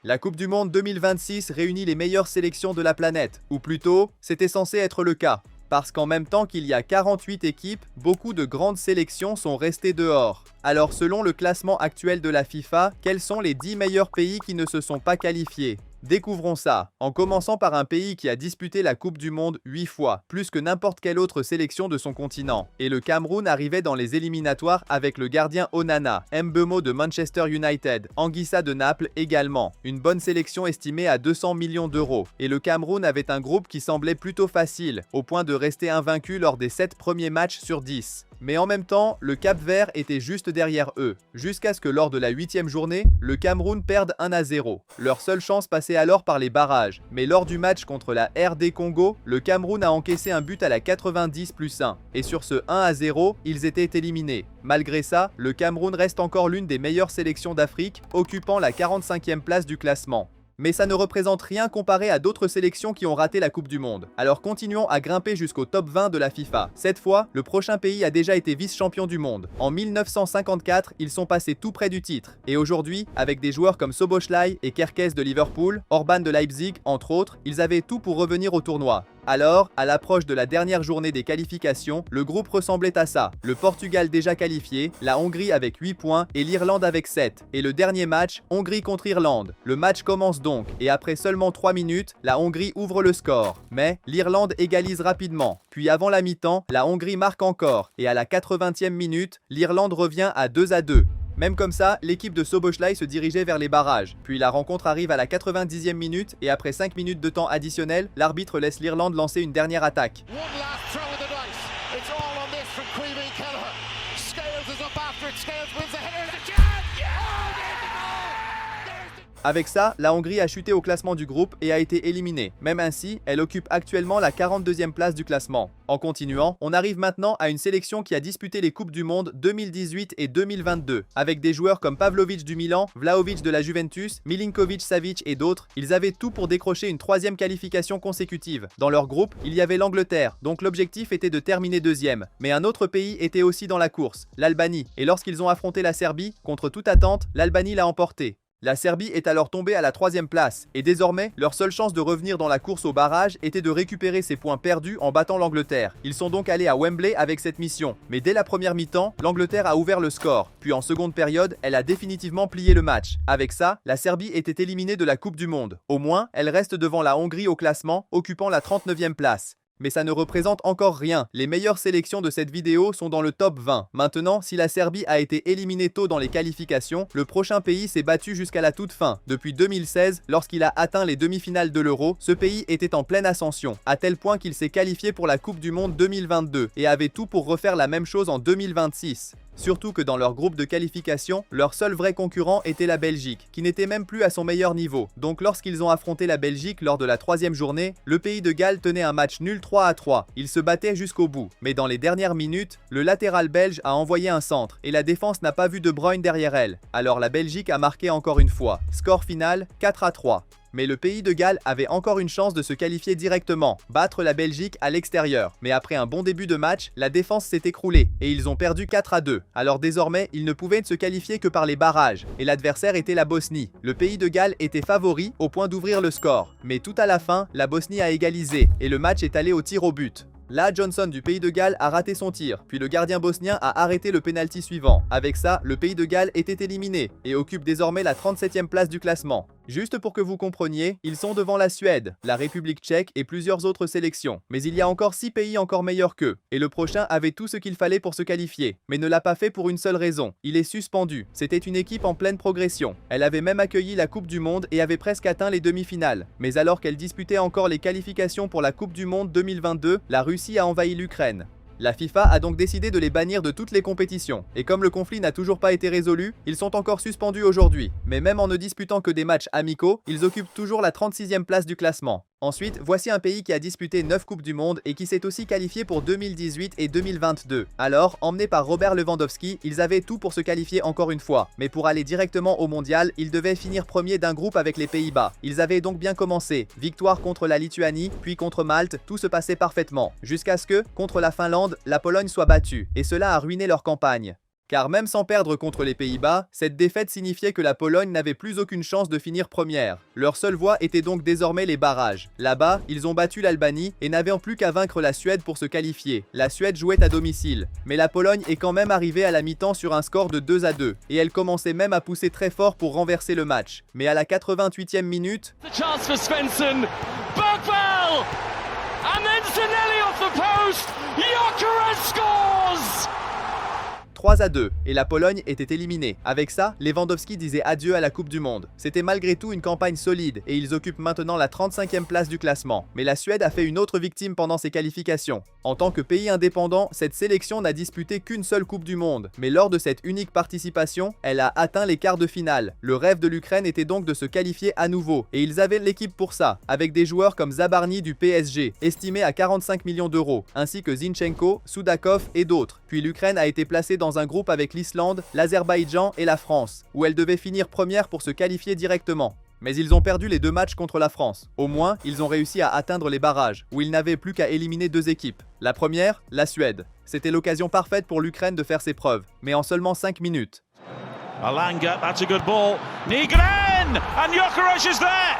La Coupe du Monde 2026 réunit les meilleures sélections de la planète, ou plutôt, c'était censé être le cas. Parce qu'en même temps qu'il y a 48 équipes, beaucoup de grandes sélections sont restées dehors. Alors selon le classement actuel de la FIFA, quels sont les 10 meilleurs pays qui ne se sont pas qualifiés ? Découvrons ça, en commençant par un pays qui a disputé la Coupe du Monde 8 fois, plus que n'importe quelle autre sélection de son continent. Et le Cameroun arrivait dans les éliminatoires avec le gardien Onana, Mbeumo de Manchester United, Anguissa de Naples également. Une bonne sélection estimée à 200 millions d'euros. Et le Cameroun avait un groupe qui semblait plutôt facile, au point de rester invaincu lors des 7 premiers matchs sur 10. Mais en même temps, le Cap-Vert était juste derrière eux, jusqu'à ce que lors de la 8e journée, le Cameroun perde 1-0. Leur seule chance passait alors par les barrages, mais lors du match contre la RD Congo, le Cameroun a encaissé un but à la 90+1, et sur ce 1-0, ils étaient éliminés. Malgré ça, le Cameroun reste encore l'une des meilleures sélections d'Afrique, occupant la 45e place du classement. Mais ça ne représente rien comparé à d'autres sélections qui ont raté la Coupe du Monde. Alors continuons à grimper jusqu'au top 20 de la FIFA. Cette fois, le prochain pays a déjà été vice-champion du monde. En 1954, ils sont passés tout près du titre. Et aujourd'hui, avec des joueurs comme Szoboszlai et Kerkez de Liverpool, Orban de Leipzig, entre autres, ils avaient tout pour revenir au tournoi. Alors, à l'approche de la dernière journée des qualifications, le groupe ressemblait à ça. Le Portugal déjà qualifié, la Hongrie avec 8 points et l'Irlande avec 7. Et le dernier match, Hongrie contre Irlande. Le match commence donc, et après seulement 3 minutes, la Hongrie ouvre le score. Mais l'Irlande égalise rapidement. Puis avant la mi-temps, la Hongrie marque encore, et à la 80e minute, l'Irlande revient à 2-2. Même comme ça, l'équipe de Szoboszlai se dirigeait vers les barrages. Puis la rencontre arrive à la 90e minute et après 5 minutes de temps additionnel, l'arbitre laisse l'Irlande lancer une dernière attaque. Avec ça, la Hongrie a chuté au classement du groupe et a été éliminée. Même ainsi, elle occupe actuellement la 42e place du classement. En continuant, on arrive maintenant à une sélection qui a disputé les Coupes du Monde 2018 et 2022. Avec des joueurs comme Pavlovic du Milan, Vlahovic de la Juventus, Milinkovic-Savic et d'autres, ils avaient tout pour décrocher une 3e qualification consécutive. Dans leur groupe, il y avait l'Angleterre, donc l'objectif était de terminer 2e. Mais un autre pays était aussi dans la course, l'Albanie. Et lorsqu'ils ont affronté la Serbie, contre toute attente, l'Albanie l'a emporté. La Serbie est alors tombée à la 3e place, et désormais, leur seule chance de revenir dans la course au barrage était de récupérer ses points perdus en battant l'Angleterre. Ils sont donc allés à Wembley avec cette mission, mais dès la première mi-temps, l'Angleterre a ouvert le score, puis en seconde période, elle a définitivement plié le match. Avec ça, la Serbie était éliminée de la Coupe du Monde. Au moins, elle reste devant la Hongrie au classement, occupant la 39e place. Mais ça ne représente encore rien. Les meilleures sélections de cette vidéo sont dans le top 20. Maintenant, si la Serbie a été éliminée tôt dans les qualifications, le prochain pays s'est battu jusqu'à la toute fin. Depuis 2016, lorsqu'il a atteint les demi-finales de l'Euro, ce pays était en pleine ascension, à tel point qu'il s'est qualifié pour la Coupe du Monde 2022 et avait tout pour refaire la même chose en 2026. Surtout que dans leur groupe de qualification, leur seul vrai concurrent était la Belgique, qui n'était même plus à son meilleur niveau. Donc lorsqu'ils ont affronté la Belgique lors de la 3e journée, le pays de Galles tenait un match nul 3-3. Ils se battaient jusqu'au bout. Mais dans les dernières minutes, le latéral belge a envoyé un centre, et la défense n'a pas vu De Bruyne derrière elle. Alors la Belgique a marqué encore une fois. Score final, 4-3. Mais le pays de Galles avait encore une chance de se qualifier directement, battre la Belgique à l'extérieur. Mais après un bon début de match, la défense s'est écroulée et ils ont perdu 4-2. Alors désormais, ils ne pouvaient se qualifier que par les barrages. Et l'adversaire était la Bosnie. Le pays de Galles était favori au point d'ouvrir le score. Mais tout à la fin, la Bosnie a égalisé et le match est allé au tir au but. Là, Johnson du pays de Galles a raté son tir, puis le gardien bosnien a arrêté le pénalty suivant. Avec ça, le pays de Galles était éliminé et occupe désormais la 37e place du classement. Juste pour que vous compreniez, ils sont devant la Suède, la République tchèque et plusieurs autres sélections. Mais il y a encore 6 pays encore meilleurs qu'eux. Et le prochain avait tout ce qu'il fallait pour se qualifier, mais ne l'a pas fait pour une seule raison. Il est suspendu. C'était une équipe en pleine progression. Elle avait même accueilli la Coupe du Monde et avait presque atteint les demi-finales. Mais alors qu'elle disputait encore les qualifications pour la Coupe du Monde 2022, la Russie a envahi l'Ukraine. La FIFA a donc décidé de les bannir de toutes les compétitions, et comme le conflit n'a toujours pas été résolu, ils sont encore suspendus aujourd'hui. Mais même en ne disputant que des matchs amicaux, ils occupent toujours la 36e place du classement. Ensuite, voici un pays qui a disputé 9 Coupes du Monde et qui s'est aussi qualifié pour 2018 et 2022. Alors, emmenés par Robert Lewandowski, ils avaient tout pour se qualifier encore une fois. Mais pour aller directement au mondial, ils devaient finir premier d'un groupe avec les Pays-Bas. Ils avaient donc bien commencé. Victoire contre la Lituanie, puis contre Malte, tout se passait parfaitement. Jusqu'à ce que, contre la Finlande, la Pologne soit battue. Et cela a ruiné leur campagne. Car même sans perdre contre les Pays-Bas, cette défaite signifiait que la Pologne n'avait plus aucune chance de finir première. Leur seule voie était donc désormais les barrages. Là-bas, ils ont battu l'Albanie et n'avaient plus qu'à vaincre la Suède pour se qualifier. La Suède jouait à domicile, mais la Pologne est quand même arrivée à la mi-temps sur un score de 2-2, et elle commençait même à pousser très fort pour renverser le match. Mais à la 88e minute, The chance for Svensson, Bergvall, and then Zanelli off the post, Gyökeres scores! 3-2, et la Pologne était éliminée. Avec ça, Lewandowski disait adieu à la Coupe du Monde. C'était malgré tout une campagne solide, et ils occupent maintenant la 35e place du classement. Mais la Suède a fait une autre victime pendant ses qualifications. En tant que pays indépendant, cette sélection n'a disputé qu'une seule Coupe du Monde. Mais lors de cette unique participation, elle a atteint les quarts de finale. Le rêve de l'Ukraine était donc de se qualifier à nouveau, et ils avaient l'équipe pour ça, avec des joueurs comme Zabarny du PSG, estimé à 45 millions d'euros, ainsi que Zinchenko, Soudakov et d'autres. Puis l'Ukraine a été placée dans un groupe avec l'Islande, l'Azerbaïdjan et la France, où elle devait finir première pour se qualifier directement. Mais ils ont perdu les 2 matchs contre la France. Au moins, ils ont réussi à atteindre les barrages, où ils n'avaient plus qu'à éliminer 2 équipes. La première, la Suède. C'était l'occasion parfaite pour l'Ukraine de faire ses preuves, mais en seulement 5 minutes. Alanga, that's a good ball. Nygren! And Gyökeres is there!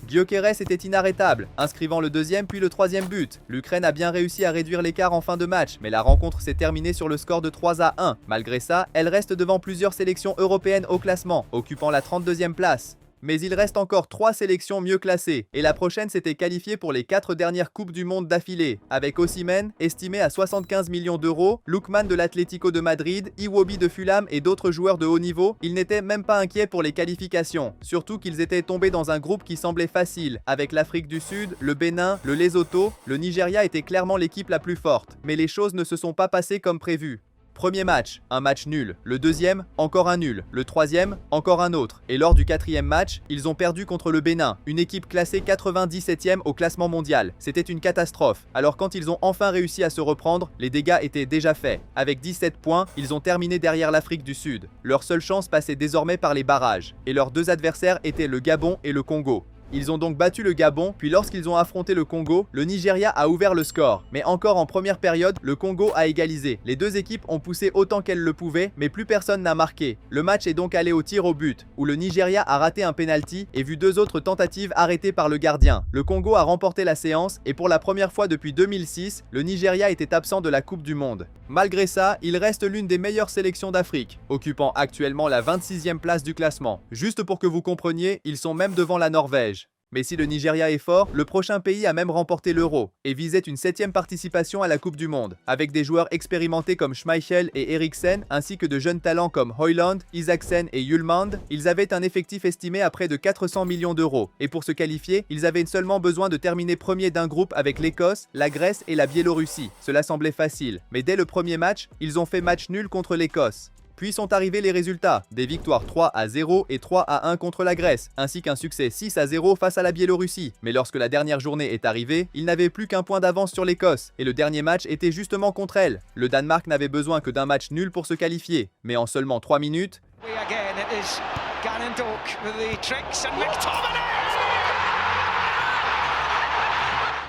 Gyökeres était inarrêtable, inscrivant le 2e puis le 3e but. L'Ukraine a bien réussi à réduire l'écart en fin de match, mais la rencontre s'est terminée sur le score de 3-1. Malgré ça, elle reste devant plusieurs sélections européennes au classement, occupant la 32e place. Mais il reste encore 3 sélections mieux classées, et la prochaine s'était qualifiée pour les 4 dernières Coupes du Monde d'affilée, avec Osimhen, estimé à 75 millions d'euros, Lookman de l'Atlético de Madrid, Iwobi de Fulham et d'autres joueurs de haut niveau. Ils n'étaient même pas inquiets pour les qualifications, surtout qu'ils étaient tombés dans un groupe qui semblait facile, avec l'Afrique du Sud, le Bénin, le Lesotho. Le Nigeria était clairement l'équipe la plus forte, mais les choses ne se sont pas passées comme prévu. Premier match, un match nul. Le deuxième, encore un nul. Le troisième, encore un autre. Et lors du 4e match, ils ont perdu contre le Bénin, une équipe classée 97e au classement mondial. C'était une catastrophe. Alors quand ils ont enfin réussi à se reprendre, les dégâts étaient déjà faits. Avec 17 points, ils ont terminé derrière l'Afrique du Sud. Leur seule chance passait désormais par les barrages. Et leurs 2 adversaires étaient le Gabon et le Congo. Ils ont donc battu le Gabon, puis lorsqu'ils ont affronté le Congo, le Nigeria a ouvert le score. Mais encore en première période, le Congo a égalisé. Les 2 équipes ont poussé autant qu'elles le pouvaient, mais plus personne n'a marqué. Le match est donc allé au tir au but, où le Nigeria a raté un penalty et vu 2 autres tentatives arrêtées par le gardien. Le Congo a remporté la séance, et pour la première fois depuis 2006, le Nigeria était absent de la Coupe du Monde. Malgré ça, il reste l'une des meilleures sélections d'Afrique, occupant actuellement la 26e place du classement. Juste pour que vous compreniez, ils sont même devant la Norvège. Mais si le Nigeria est fort, le prochain pays a même remporté l'Euro et visait une 7e participation à la Coupe du Monde, avec des joueurs expérimentés comme Schmeichel et Eriksen, ainsi que de jeunes talents comme Højlund, Isaksen et Hjulmand. Ils avaient un effectif estimé à près de 400 millions d'euros, et pour se qualifier, ils avaient seulement besoin de terminer premier d'un groupe avec l'Écosse, la Grèce et la Biélorussie. Cela semblait facile, mais dès le premier match, ils ont fait match nul contre l'Écosse. Puis sont arrivés les résultats, des victoires 3-0 et 3-1 contre la Grèce, ainsi qu'un succès 6-0 face à la Biélorussie. Mais lorsque la dernière journée est arrivée, ils n'avaient plus qu'un point d'avance sur l'Écosse, et le dernier match était justement contre elle. Le Danemark n'avait besoin que d'un match nul pour se qualifier, mais en seulement 3 minutes,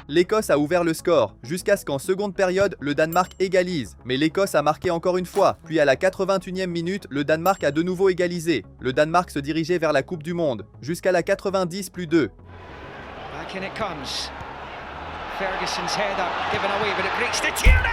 l'Écosse a ouvert le score, jusqu'à ce qu'en seconde période, le Danemark égalise. Mais l'Écosse a marqué encore une fois, puis à la 81e minute, le Danemark a de nouveau égalisé. Le Danemark se dirigeait vers la Coupe du Monde, jusqu'à la 90+2. Back in it comes. Ferguson's header given away, but it breaks the Tierney!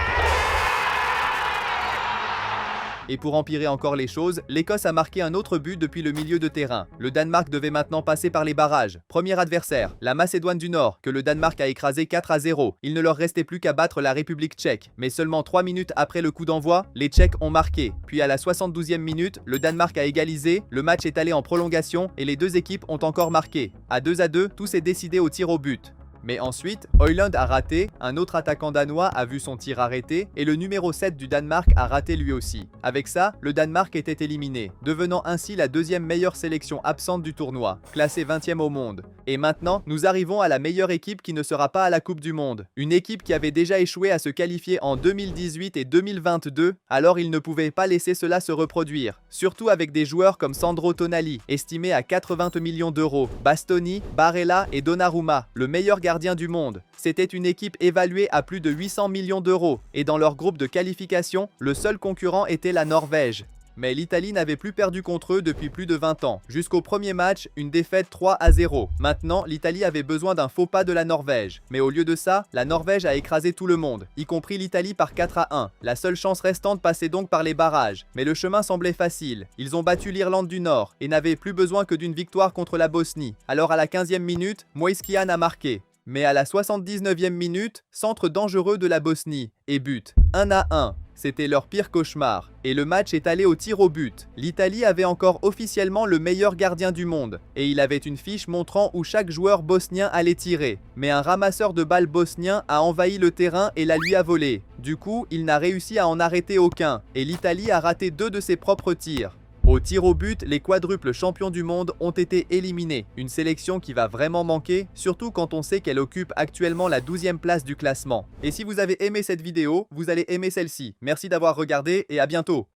Et pour empirer encore les choses, l'Écosse a marqué un autre but depuis le milieu de terrain. Le Danemark devait maintenant passer par les barrages. Premier adversaire, la Macédoine du Nord, que le Danemark a écrasé 4-0. Il ne leur restait plus qu'à battre la République tchèque. Mais seulement 3 minutes après le coup d'envoi, les Tchèques ont marqué. Puis à la 72e minute, le Danemark a égalisé, le match est allé en prolongation et les 2 équipes ont encore marqué. À 2-2, tout s'est décidé au tir au but. Mais ensuite, Højlund a raté, un autre attaquant danois a vu son tir arrêté et le numéro 7 du Danemark a raté lui aussi. Avec ça, le Danemark était éliminé, devenant ainsi la 2e meilleure sélection absente du tournoi, classée 20e au monde. Et maintenant, nous arrivons à la meilleure équipe qui ne sera pas à la Coupe du Monde. Une équipe qui avait déjà échoué à se qualifier en 2018 et 2022, alors ils ne pouvaient pas laisser cela se reproduire. Surtout avec des joueurs comme Sandro Tonali, estimé à 80 millions d'euros, Bastoni, Barella et Donnarumma, le meilleur gardien gardiens du monde. C'était une équipe évaluée à plus de 800 millions d'euros, et dans leur groupe de qualification, le seul concurrent était la Norvège. Mais l'Italie n'avait plus perdu contre eux depuis plus de 20 ans. Jusqu'au premier match, une défaite 3-0. Maintenant, l'Italie avait besoin d'un faux pas de la Norvège. Mais au lieu de ça, la Norvège a écrasé tout le monde, y compris l'Italie par 4-1. La seule chance restante passait donc par les barrages. Mais le chemin semblait facile. Ils ont battu l'Irlande du Nord et n'avaient plus besoin que d'une victoire contre la Bosnie. Alors à la 15e minute, Moïskian a marqué. Mais à la 79e minute, centre dangereux de la Bosnie et but. 1-1. C'était leur pire cauchemar. Et le match est allé au tir au but. L'Italie avait encore officiellement le meilleur gardien du monde. Et il avait une fiche montrant où chaque joueur bosnien allait tirer. Mais un ramasseur de balles bosnien a envahi le terrain et la lui a volé. Du coup, il n'a réussi à en arrêter aucun. Et l'Italie a raté 2 de ses propres tirs. Au tir au but, les quadruples champions du monde ont été éliminés. Une sélection qui va vraiment manquer, surtout quand on sait qu'elle occupe actuellement la 12e place du classement. Et si vous avez aimé cette vidéo, vous allez aimer celle-ci. Merci d'avoir regardé et à bientôt.